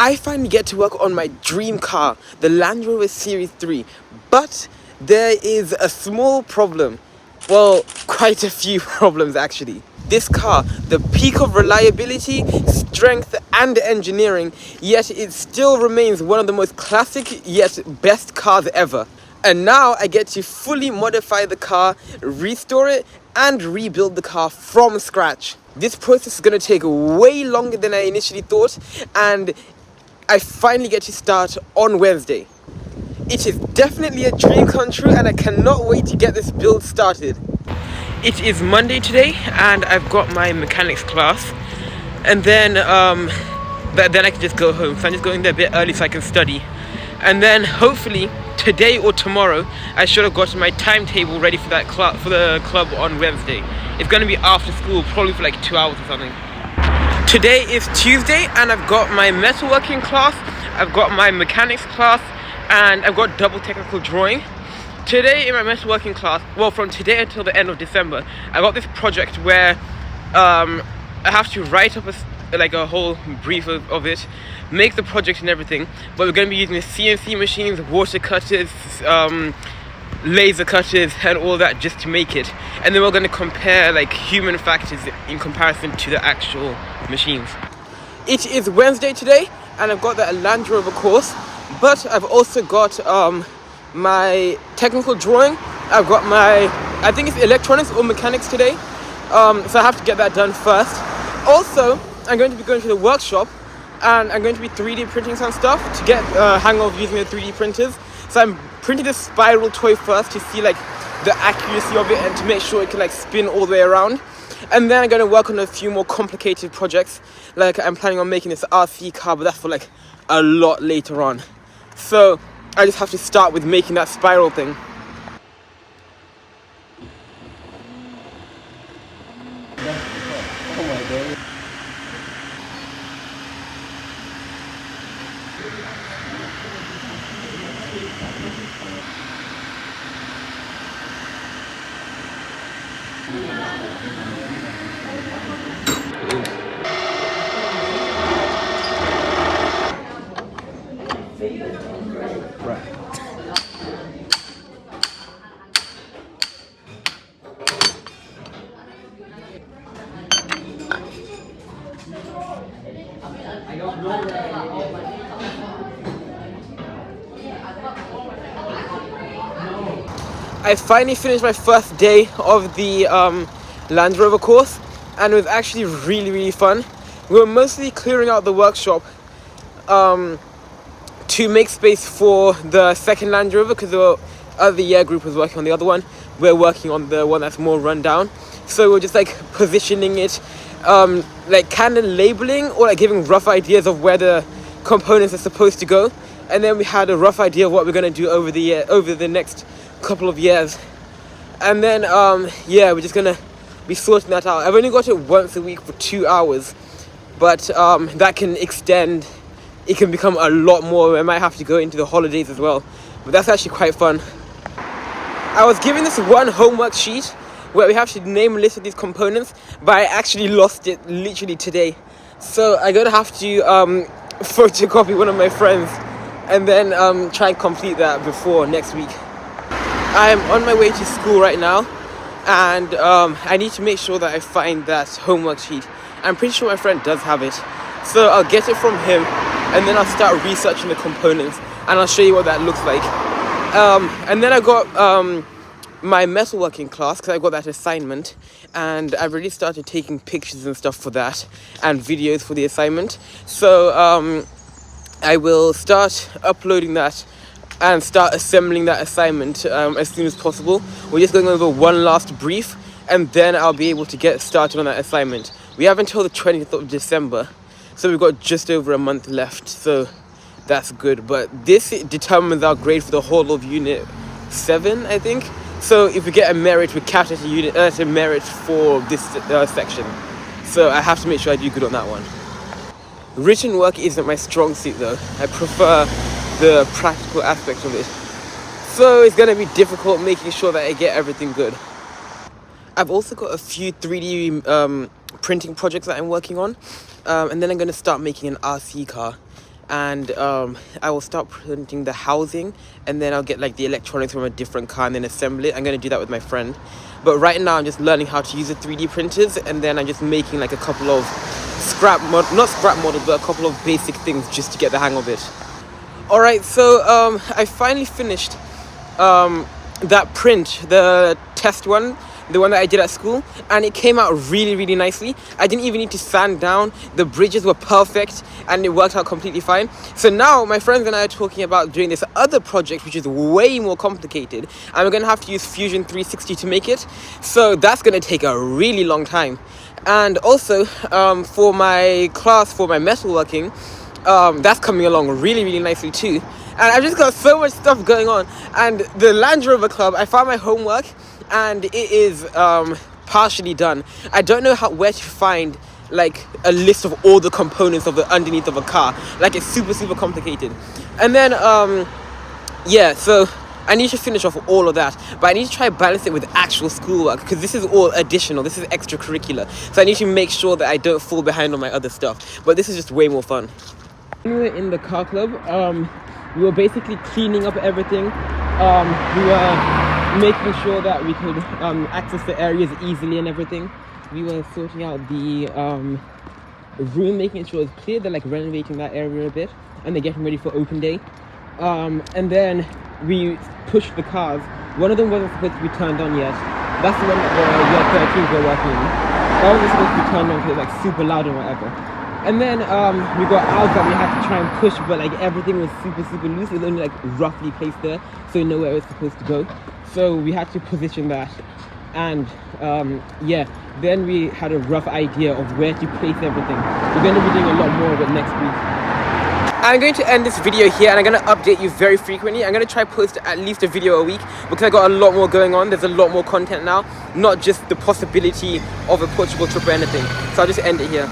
I finally get to work on my dream car, the Land Rover Series 3. But there is a small problem. Well, quite a few problems actually. This car, the peak of reliability, strength and engineering, yet it still remains one of the most classic yet best cars ever. And now I get to fully modify the car, restore it and rebuild the car from scratch. This process is going to take way longer than I initially thought, and I finally get to start on Wednesday. It is definitely a dream come true and I cannot wait to get this build started. It is Monday today and I've got my mechanics class, and then I can just go home. So I'm just going there a bit early so I can study. And then hopefully today or tomorrow I should have gotten my timetable ready for that for the club on Wednesday. It's going to be after school, probably for like 2 hours or something. Today is Tuesday and I've got my metalworking class, I've got my mechanics class, and I've got double technical drawing. Today in my metalworking class, well, from today until the end of December, I got this project where I have to write up a whole brief of it, make the project and everything, but we're going to be using the CNC machines, water cutters, laser cutters and all that just to make it. And then we're going to compare like human factors in comparison to the actual machines. It is Wednesday today and I've got that Land Rover course, but I've also got my technical drawing. I've got my, I think it's electronics or mechanics today, so I have to get that done first. Also, I'm going to be going to the workshop and I'm going to be 3D printing some stuff to get hang of using the 3D printers. So I'm printing this spiral toy first to see like the accuracy of it and to make sure it can like spin all the way around. And then I'm going to work on a few more complicated projects. Like I'm planning on making this RC car, but that's for like a lot later on. So I just have to start with making that spiral thing. Oh my God. I finally finished my first day of the Land Rover course, and it was actually really fun. We were mostly clearing out the workshop to make space for the second Land Rover because the other year group was working on the other one. We're working on the one that's more run down. So we're just like positioning it, like kind of labeling or like giving rough ideas of where the components are supposed to go. And then we had a rough idea of what we're going to do over the next couple of years. And then we're just gonna be sorting that out. I've only got it once a week for 2 hours, but that can extend. It can become a lot more. I might have to go into the holidays as well, but that's actually quite fun. I was given this one homework sheet where we have to name a list of these components, but I actually lost it literally today, so I'm gonna have to photocopy one of my friends and then try and complete that before next week. I'm on my way to school right now, and I need to make sure that I find that homework sheet. I'm pretty sure my friend does have it, so I'll get it from him and then I'll start researching the components and I'll show you what that looks like. And then I got my metalworking class because I got that assignment, and I've already started taking pictures and stuff for that and videos for the assignment. So I will start uploading that and start assembling that assignment as soon as possible. We're just going over one last brief and then I'll be able to get started on that assignment. We have until the 20th of December, so we've got just over a month left, so that's good. But this determines our grade for the whole of Unit 7, I think. So if we get a merit, we count it as a merit for this section. So I have to make sure I do good on that one. Written work isn't my strong suit though. I prefer the practical aspect of it, so it's going to be difficult making sure that I get everything good. I've also got a few 3D printing projects that I'm working on, and then I'm going to start making an RC car. and I will start printing the housing, and then I'll get like the electronics from a different car and then assemble it. I'm going to do that with my friend, but right now I'm just learning how to use the 3D printers, and then I'm just making like a couple of not scrap models, but a couple of basic things just to get the hang of it. All right, so I finally finished that print, the test one, the one that I did at school, and it came out really, really nicely. I didn't even need to sand down. The bridges were perfect, and it worked out completely fine. So now my friends and I are talking about doing this other project, which is way more complicated, and we're going to have to use Fusion 360 to make it. So that's going to take a really long time. And also, for my class, for my metalworking, that's coming along really, really nicely too. And I've just got so much stuff going on. And the Land Rover Club, I found my homework, and it is partially done. I don't know where to find like a list of all the components of the underneath of a car. Like, it's super, super complicated. And then yeah, so I need to finish off all of that, but I need to try to balance it with actual schoolwork, because this is all additional, this is extracurricular, so I need to make sure that I don't fall behind on my other stuff. But this is just way more fun. When we were in the car club, we were basically cleaning up everything. We were making sure that we could access the areas easily and everything. We were sorting out the room, making sure it's clear. They're like renovating that area a bit, and they're getting ready for open day. And then we pushed the cars. One of them wasn't supposed to be turned on yet. That's the one that the year 13s were working on. That one was supposed to be turned on because it's like super loud and whatever. And then we got ours that we had to try and push, but like everything was super, super loose. It was only like roughly placed there, so you know where it was supposed to go. So we had to position that. And yeah, then we had a rough idea of where to place everything. We're going to be doing a lot more of it next week. I'm going to end this video here, and I'm going to update you very frequently. I'm going to try post at least a video a week, because I got a lot more going on. There's a lot more content now, not just the possibility of a Portugal trip or anything. So I'll just end it here.